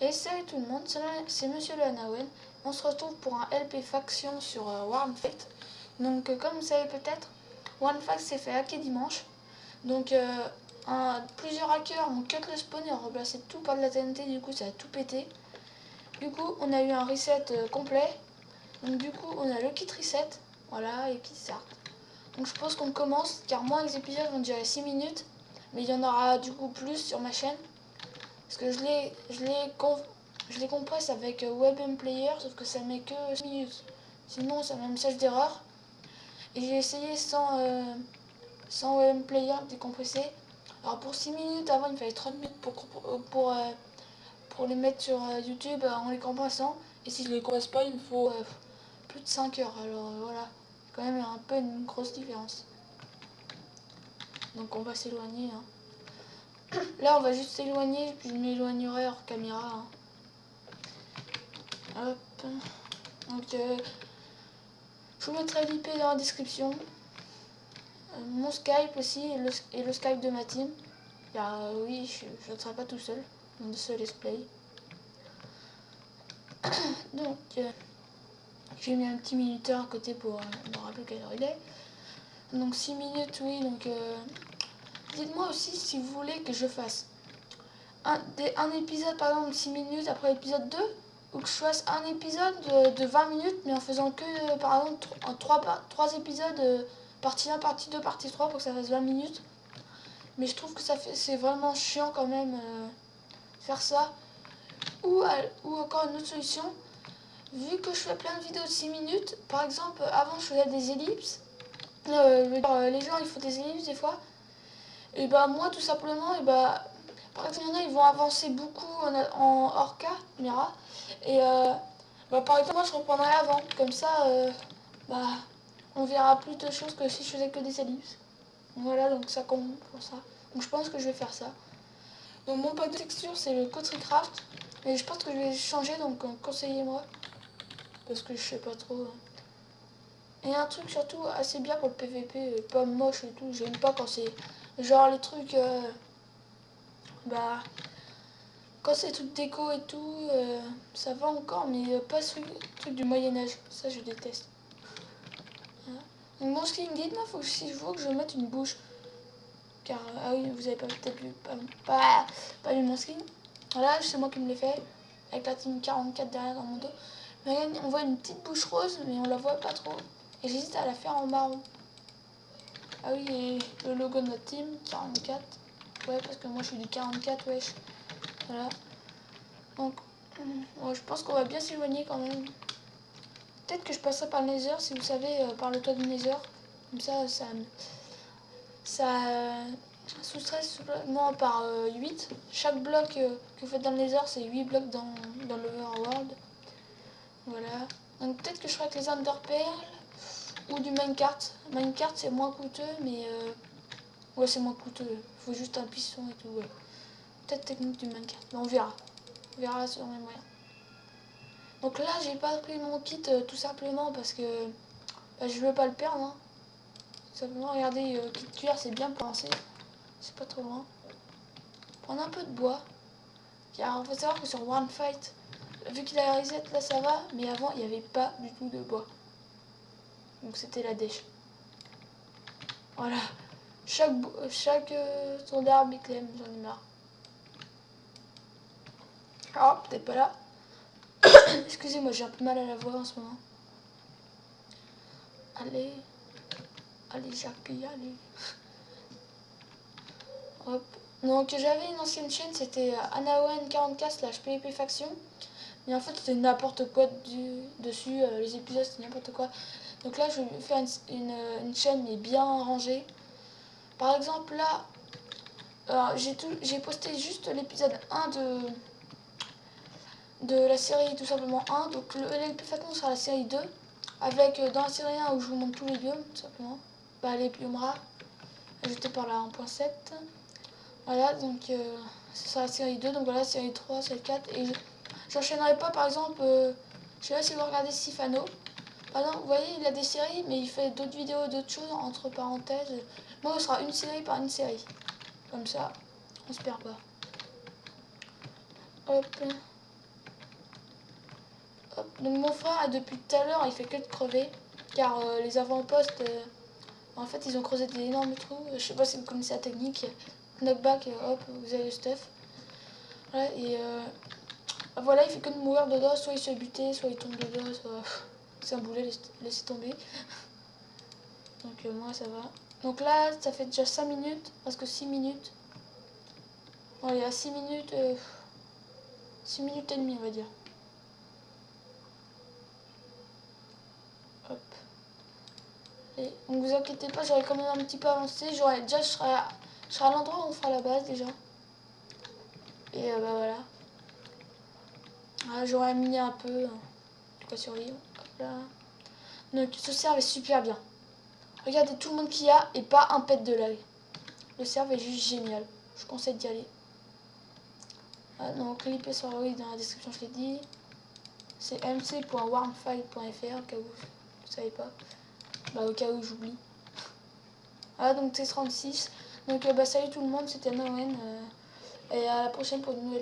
Et salut tout le monde, c'est Monsieur le Anawen. On se retrouve pour un LP Faction sur Warnfight. Donc comme vous savez peut-être, Warnfight s'est fait hacker dimanche. Donc plusieurs hackers ont cut le spawn et ont remplacé tout par de la TNT, du coup ça a tout pété. Du coup on a eu un reset complet. Donc du coup on a le kit reset, voilà, et kit start. Donc je pense qu'on commence, car moi les épisodes vont durer 6 minutes. Mais il y en aura du coup plus sur ma chaîne. Parce que je les compresse avec WebM Player, sauf que ça met que 6 minutes. Sinon, ça met un message d'erreur. Et j'ai essayé sans WebM Player décompressé. Alors pour 6 minutes, avant il me fallait 30 minutes pour les mettre sur YouTube en les compressant. Et si je les compresse pas, il me faut plus de 5 heures. Alors voilà, c'est quand même un peu une grosse différence. Donc on va s'éloigner. Hein. Là, on va juste s'éloigner, puis je m'éloignerai hors caméra. Hein. Hop. Donc, je vous mettrai l'IP dans la description. Mon Skype aussi et le Skype de ma team. Car oui, je ne serai pas tout seul dans ce let's play. Donc, j'ai mis un petit minuteur à côté pour me rappeler quelle heure il est. Donc 6 minutes, oui. Donc, dites-moi aussi si vous voulez que je fasse un épisode par exemple de 6 minutes après l'épisode 2, ou que je fasse un épisode de 20 minutes mais en faisant que par exemple 3 épisodes, partie 1, partie 2, partie 3 pour que ça fasse 20 minutes. Mais je trouve que c'est vraiment chiant quand même faire ça. Ou encore une autre solution, vu que je fais plein de vidéos de 6 minutes, par exemple avant je faisais des ellipses, les gens ils font des ellipses des fois, et bah moi tout simplement, et bah par exemple, il y en a, ils vont avancer beaucoup en hors caméra. Et par exemple, moi, je reprendrai avant. Comme ça, on verra plus de choses que si je faisais que des ellipses. Voilà, donc ça compte pour ça. Donc je pense que je vais faire ça. Donc mon pack de texture, c'est le Craft. Et je pense que je vais changer, donc conseillez-moi. Parce que je sais pas trop. Et un truc surtout assez bien pour le PVP, pas moche et tout. J'aime pas quand c'est genre les trucs... quand c'est tout déco et tout, ça va encore, mais pas ce truc du Moyen-Âge. Ça, je déteste. Voilà. Donc, mon skin, dites-moi si je vois que je mette une bouche. Car, ah oui, vous avez peut-être pas vu mon skin. Voilà, c'est moi qui me l'ai fait. Avec la team 44 derrière dans mon dos. Mais regarde, on voit une petite bouche rose, mais on la voit pas trop. Et j'hésite à la faire en marron. Ah oui, et le logo de notre team, 44. Ouais, parce que moi je suis du 44, wesh. Voilà. Donc, je pense qu'on va bien s'éloigner quand même. Peut-être que je passerai par le Nether, si vous savez, par le toit du Nether. Comme ça soustrait seulement par 8. Chaque bloc que vous faites dans le Nether, c'est 8 blocs dans l'Overworld. Voilà. Donc peut-être que je ferai avec les Ender Pearls ou du Minecart. Minecart, c'est moins coûteux, mais... ouais, c'est moins coûteux. Il faut juste un piston et tout, ouais. Peut-être technique du Minecart. Mais on verra. On verra sur mes moyens. Donc là, j'ai pas pris mon kit tout simplement parce que je veux pas le perdre. Hein. Tout simplement, regardez, kit cuir, c'est bien pensé. C'est pas trop loin. Prendre un peu de bois. Car il faut savoir que sur Warnfight, vu qu'il a la reset, là ça va, mais avant, il n'y avait pas du tout de bois. Donc c'était la dèche. Voilà. Chaque tour d'arbre, j'en ai marre. Ah, peut-être pas là. Excusez-moi, j'ai un peu mal à la voix en ce moment. Allez. Allez, Jackie, allez. Hop. Donc j'avais une ancienne chaîne, c'était Anawen44/PvP Faction. Mais en fait c'était n'importe quoi dessus, les épisodes c'était n'importe quoi. Donc là je vais faire une chaîne mais bien rangée. Par exemple là, j'ai posté juste l'épisode 1 de la série tout simplement 1. Donc le LP Faction sera la série 2. Avec dans la série 1 où je vous montre tous les biomes tout simplement. Les biomes rares, ajoutés par la 1.7. Voilà, donc ce sera la série 2, donc voilà, série 3, série 4. Et j'enchaînerai pas, par exemple, je sais pas si vous regardez Sifano. Par exemple, vous voyez, il a des séries, mais il fait d'autres vidéos, d'autres choses, entre parenthèses. Moi, ce sera une série par une série. Comme ça, on se perd pas. Hop. Hop. Donc mon frère, depuis tout à l'heure, il fait que de crever. Car les avant-postes, en fait, ils ont creusé des énormes trous. Je sais pas si vous connaissez la technique. Knockback, hop, vous avez le stuff. Voilà, et voilà, il fait que de mourir dedans. Soit il se fait buter, soit il tombe dedans, soit... C'est un boulet, laissez tomber. Donc moi, ça va. Donc là, ça fait déjà 5 minutes, presque 6 minutes. Bon, il y a 6 minutes, 6 minutes et demie, on va dire. Hop. Et donc vous inquiétez pas, j'aurais quand même un petit peu avancé. Déjà, je serai à l'endroit où on fera la base déjà. Et bah voilà. Voilà, j'aurais miné un peu, en tout cas survivre. Hop là. Donc ce serve est super bien. Regardez tout le monde qu'il y a et pas un pet de lag. Le serve est juste génial. Je conseille d'y aller. Ah, donc l'IP sera oui dans la description, je l'ai dit. C'est mc.warmfile.fr au cas où vous savez pas. Bah au cas où j'oublie. Ah donc T36. Donc bah salut tout le monde, c'était Noën. Et à la prochaine pour une nouvelle vidéo.